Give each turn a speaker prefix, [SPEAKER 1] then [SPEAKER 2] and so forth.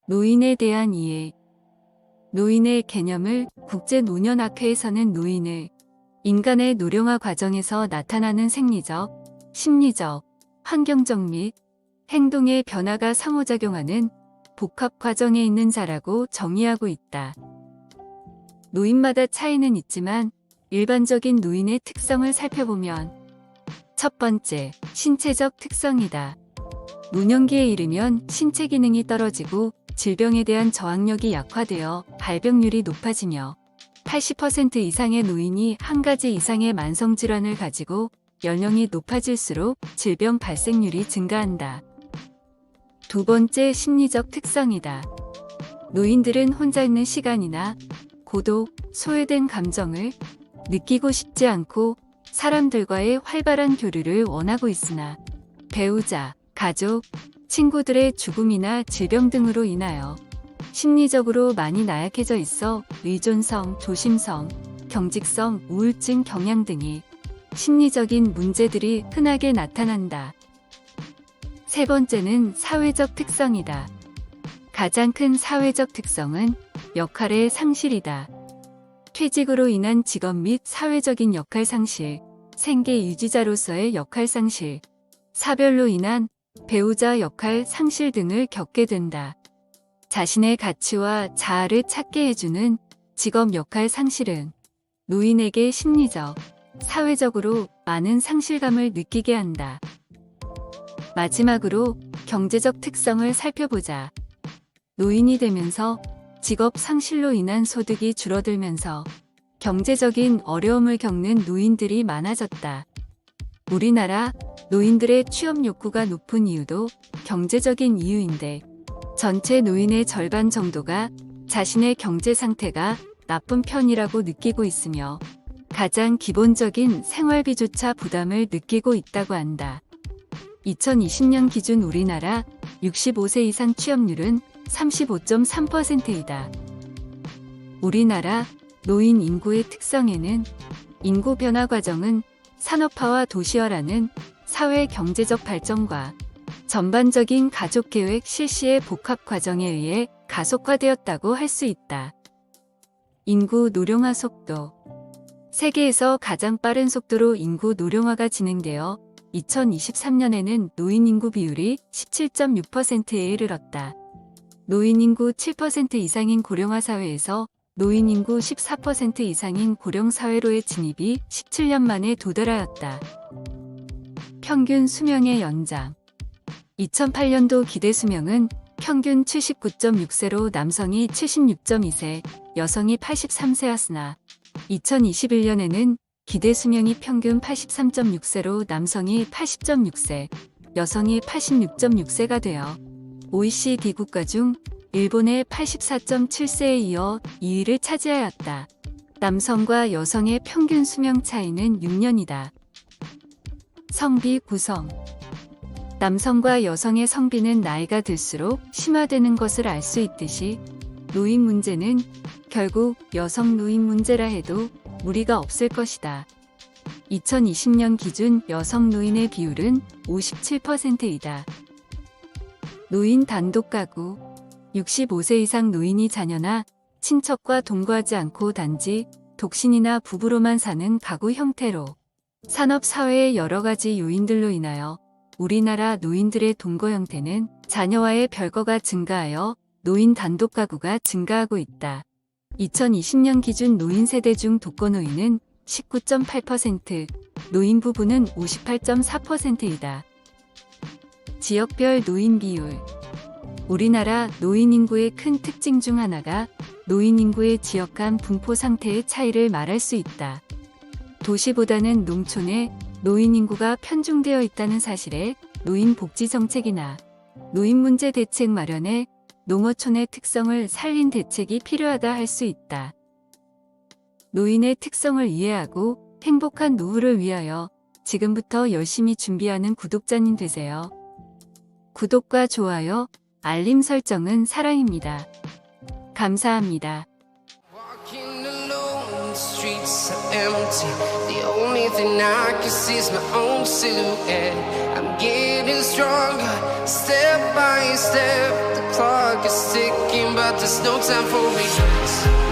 [SPEAKER 1] 노인에 대한 이해. 노인의 개념을 국제노년학회에서는 노인을 인간의 노령화 과정에서 나타나는 생리적, 심리적, 환경적 및 행동의 변화가 상호작용하는 복합 과정에 있는 자라고 정의하고 있다. 노인마다 차이는 있지만 일반적인 노인의 특성을 살펴보면 첫 번째, 신체적 특성이다. 노년기에 이르면 신체 기능이 떨어지고 질병에 대한 저항력이 약화되어 발병률이 높아지며 80% 이상의 노인이 한 가지 이상의 만성질환을 가지고 연령이 높아질수록 질병 발생률이 증가한다. 두 번째, 심리적 특성이다. 노인들은 혼자 있는 시간이나 고독, 소외된 감정을 느끼고 싶지 않고 사람들과의 활발한 교류를 원하고 있으나 배우자, 가족, 친구들의 죽음이나 질병 등으로 인하여 심리적으로 많이 나약해져 있어 의존성, 조심성, 경직성, 우울증, 경향 등의 심리적인 문제들이 흔하게 나타난다. 세 번째는 사회적 특성이다. 가장 큰 사회적 특성은 역할의 상실이다. 퇴직으로 인한 직업 및 사회적인 역할 상실, 생계 유지자로서의 역할 상실, 사별로 인한 배우자 역할 상실 등을 겪게 된다. 자신의 가치와 자아를 찾게 해주는 직업 역할 상실은 노인에게 심리적, 사회적으로 많은 상실감을 느끼게 한다. 마지막으로 경제적 특성을 살펴보자. 노인이 되면서 직업 상실로 인한 소득이 줄어들면서 경제적인 어려움을 겪는 노인들이 많아졌다. 우리나라 노인들의 취업 욕구가 높은 이유도 경제적인 이유인데 전체 노인의 절반 정도가 자신의 경제 상태가 나쁜 편이라고 느끼고 있으며 가장 기본적인 생활비조차 부담을 느끼고 있다고 한다. 2020년 기준 우리나라 65세 이상 취업률은 35.3%이다. 우리나라 노인 인구의 특성에는 인구 변화 과정은 산업화와 도시화라는 사회 경제적 발전과 전반적인 가족 계획 실시의 복합 과정에 의해 가속화되었다고 할 수 있다. 인구 노령화 속도. 세계에서 가장 빠른 속도로 인구 노령화가 진행되어 2023년에는 노인 인구 비율이 17.6%에 이르렀다. 노인 인구 7% 이상인 고령화 사회에서 노인 인구 14% 이상인 고령 사회로의 진입이 17년 만에 도달하였다. 평균 수명의 연장. 2008년도 기대 수명은 평균 79.6세로 남성이 76.2세, 여성이 83세였으나 2021년에는 기대 수명이 평균 83.6세로 남성이 80.6세, 여성이 86.6세가 되어 OECD 국가 중 일본의 84.7세에 이어 2위를 차지하였다. 남성과 여성의 평균 수명 차이는 6년이다. 성비 구성. 남성과 여성의 성비는 나이가 들수록 심화되는 것을 알 수 있듯이 노인 문제는 결국 여성 노인 문제라 해도 무리가 없을 것이다. 2020년 기준 여성 노인의 비율은 57%이다. 노인 단독 가구. 65세 이상 노인이 자녀나 친척과 동거하지 않고 단지 독신이나 부부로만 사는 가구 형태로 산업사회의 여러 가지 요인들로 인하여 우리나라 노인들의 동거 형태는 자녀와의 별거가 증가하여 노인 단독 가구가 증가하고 있다. 2020년 기준 노인 세대 중 독거 노인은 19.8%, 노인 부부는 58.4%이다. 지역별 노인 비율. 우리나라 노인 인구의 큰 특징 중 하나가 노인 인구의 지역 간 분포 상태의 차이를 말할 수 있다. 도시보다는 농촌에 노인 인구가 편중되어 있다는 사실에 노인 복지 정책이나 노인 문제 대책 마련에 농어촌의 특성을 살린 대책이 필요하다 할 수 있다. 노인의 특성을 이해하고 행복한 노후를 위하여 지금부터 열심히 준비하는 구독자님 되세요. 구독과 좋아요, 알림 설정은 사랑입니다. 감사합니다.
[SPEAKER 2] so empty. The only thing I can see is my own silhouette. I'm getting stronger, step by step. The clock is ticking, but there's no time for regrets.